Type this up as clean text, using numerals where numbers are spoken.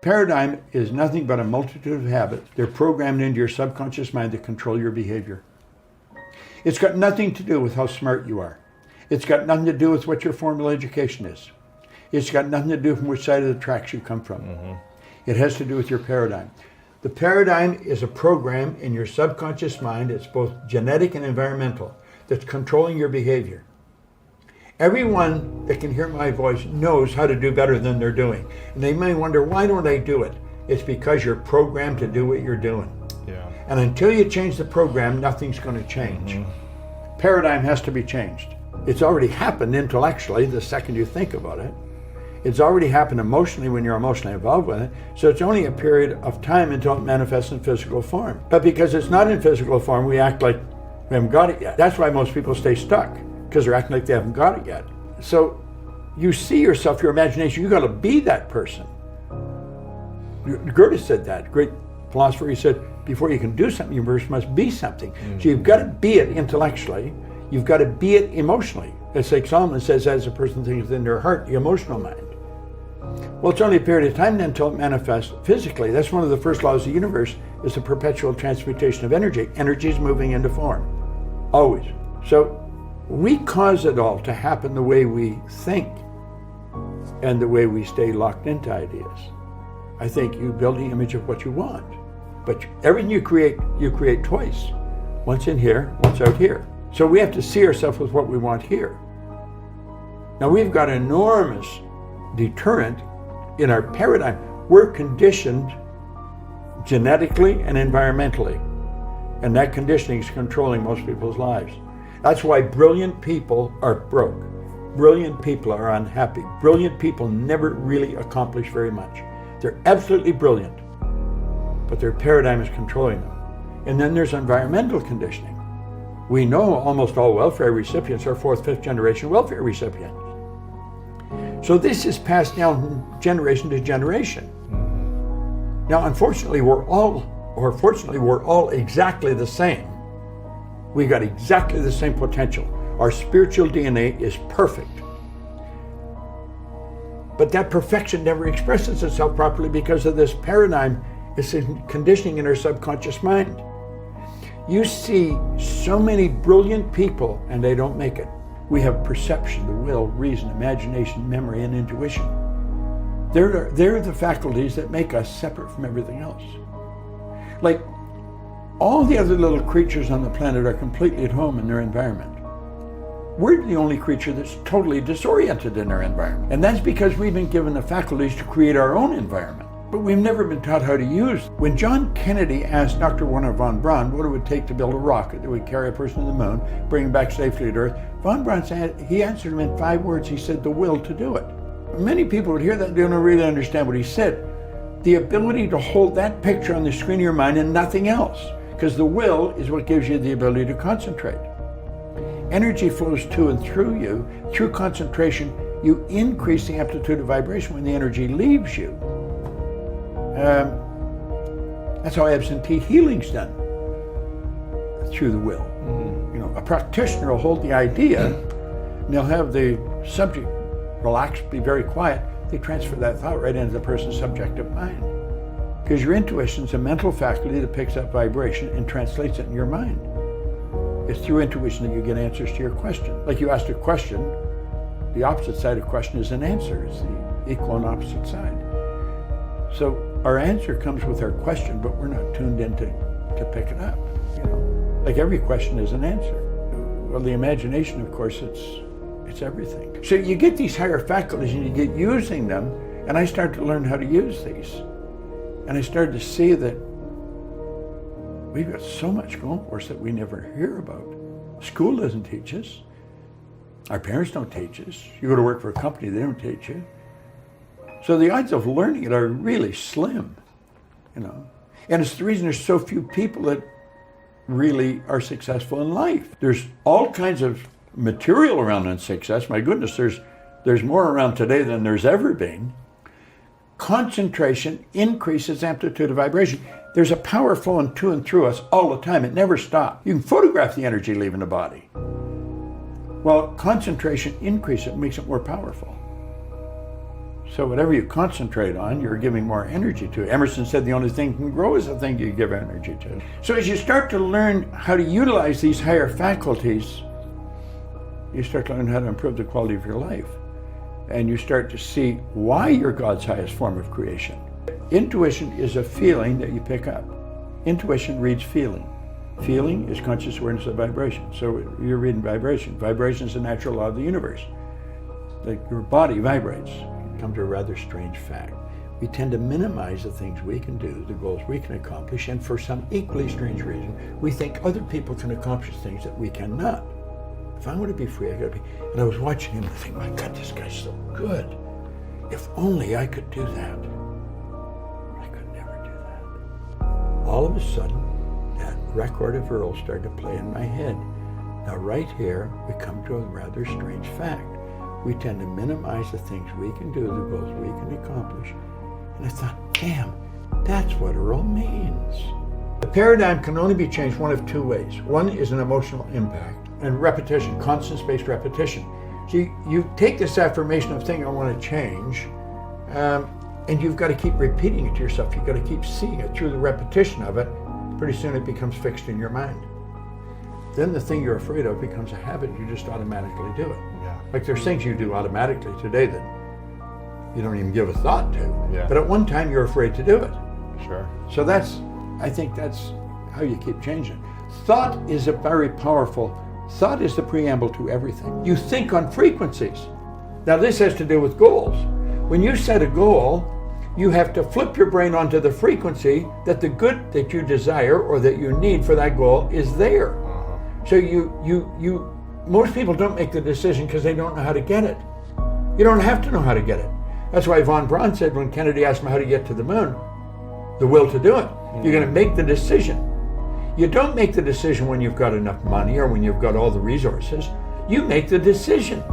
Paradigm is nothing but a multitude of habits. They're programmed into your subconscious mind that control your behavior. It's got nothing to do with how smart you are. It's got nothing to do with what your formal education is. It's got nothing to do from which side of the tracks you come from. Mm-hmm. It has to do with your paradigm. The paradigm is a program in your subconscious mind. It's both genetic and environmental that's controlling your behavior. Everyone that can hear my voice knows how to do better than they're doing. And they may wonder, why don't I do it? It's because you're programmed to do what you're doing. Yeah. And until you change the program, nothing's going to change. Mm-hmm. Paradigm has to be changed. It's already happened intellectually the second you think about it. It's already happened emotionally when you're emotionally involved with it. So it's only a period of time until it manifests in physical form. But because it's not in physical form, we act like we haven't got it yet. That's why most people stay stuck, because they're acting like they haven't got it yet. So you see yourself, your imagination, you got to be that person. Goethe said that, great philosopher. He said, before you can do something, you first must be something. Mm-hmm. So you've got to be it intellectually. You've got to be it emotionally. It's like Solomon says, as a person thinks within their heart, the emotional mind. Well, it's only a period of time then until it manifests physically. That's one of the first laws of the universe, is the perpetual transmutation of energy. Energy is moving into form, always. So we cause it all to happen the way we think and the way we stay locked into ideas. I think you build the image of what you want, but everything you create twice. Once in here, once out here. So we have to see ourselves with what we want here. Now we've got enormous deterrent in our paradigm. We're conditioned genetically and environmentally, and that conditioning is controlling most people's lives. That's why brilliant people are broke. Brilliant people are unhappy. Brilliant people never really accomplish very much. They're absolutely brilliant, but their paradigm is controlling them. And then there's environmental conditioning. We know almost all welfare recipients are fourth, fifth generation welfare recipients. So this is passed down from generation to generation. Now, unfortunately, we're all exactly the same. We got exactly the same potential. Our spiritual DNA is perfect. But that perfection never expresses itself properly because of this paradigm. It's conditioning in our subconscious mind. You see so many brilliant people and they don't make it. We have perception, the will, reason, imagination, memory, and intuition. They're the faculties that make us separate from everything else. Like, all the other little creatures on the planet are completely at home in their environment. We're the only creature that's totally disoriented in our environment. And that's because we've been given the faculties to create our own environment. But we've never been taught how to use. When John Kennedy asked Dr. Wernher von Braun what it would take to build a rocket that would carry a person to the moon, bring him back safely to Earth, von Braun said, he answered him in 5 words. He said, the will to do it. Many people would hear that and don't really understand what he said. The ability to hold that picture on the screen of your mind and nothing else, because the will is what gives you the ability to concentrate. Energy flows to and through you. Through concentration, you increase the amplitude of vibration when the energy leaves you. That's how absentee healing's done, through the will. Mm-hmm. You know, a practitioner will hold the idea, and they'll have the subject relax, be very quiet. They transfer that thought right into the person's subjective mind, because your intuition's a mental faculty that picks up vibration and translates it in your mind. It's through intuition that you get answers to your question. Like, you asked a question, the opposite side of question is an answer. It's the equal and opposite side. So our answer comes with our question, but we're not tuned in to pick it up. You know, like every question is an answer. Well, the imagination, of course, it's everything. So you get these higher faculties and you get using them, and I started to learn how to use these. And I started to see that we've got so much going for us that we never hear about. School doesn't teach us. Our parents don't teach us. You go to work for a company, they don't teach you. So the odds of learning it are really slim, you know. And it's the reason there's so few people that really are successful in life. There's all kinds of material around on success. My goodness, there's more around today than there's ever been. Concentration increases amplitude of vibration. There's a power flowing to and through us all the time. It never stops. You can photograph the energy leaving the body. Well, concentration increases it, makes it more powerful. So whatever you concentrate on, you're giving more energy to. Emerson said the only thing that can grow is the thing you give energy to. So as you start to learn how to utilize these higher faculties, you start to learn how to improve the quality of your life. And you start to see why you're God's highest form of creation. Intuition is a feeling that you pick up. Intuition reads feeling. Feeling is conscious awareness of vibration. So you're reading vibration. Vibration is a natural law of the universe. Like your body vibrates. Come to a rather strange fact. We tend to minimize the things we can do, the goals we can accomplish, and for some equally strange reason, we think other people can accomplish things that we cannot. If I want to be free, I gotta be. And I was watching him and thinking, my God, this guy's so good. If only I could do that. I could never do that. All of a sudden, that record of Earl started to play in my head. Now right here, we come to a rather strange fact. We tend to minimize the things we can do, the goals we can accomplish. And I thought, damn, that's what Earl means. The paradigm can only be changed one of two ways. One is an emotional impact and repetition, constant spaced repetition. So you take this affirmation of thing I want to change, and you've got to keep repeating it to yourself. You've got to keep seeing it through the repetition of it. Pretty soon it becomes fixed in your mind. Then the thing you're afraid of becomes a habit. You just automatically do it. Yeah. Like there's things you do automatically today that you don't even give a thought to. Yeah. But at one time you're afraid to do it. Sure. So I think that's how you keep changing. Thought is a very powerful, thought is the preamble to everything. You think on frequencies. Now this has to do with goals. When you set a goal, you have to flip your brain onto the frequency that the good that you desire or that you need for that goal is there. So most people don't make the decision because they don't know how to get it. You don't have to know how to get it. That's why Von Braun said when Kennedy asked him how to get to the moon, the will to do it. You're going to make the decision. You don't make the decision when you've got enough money or when you've got all the resources. You make the decision.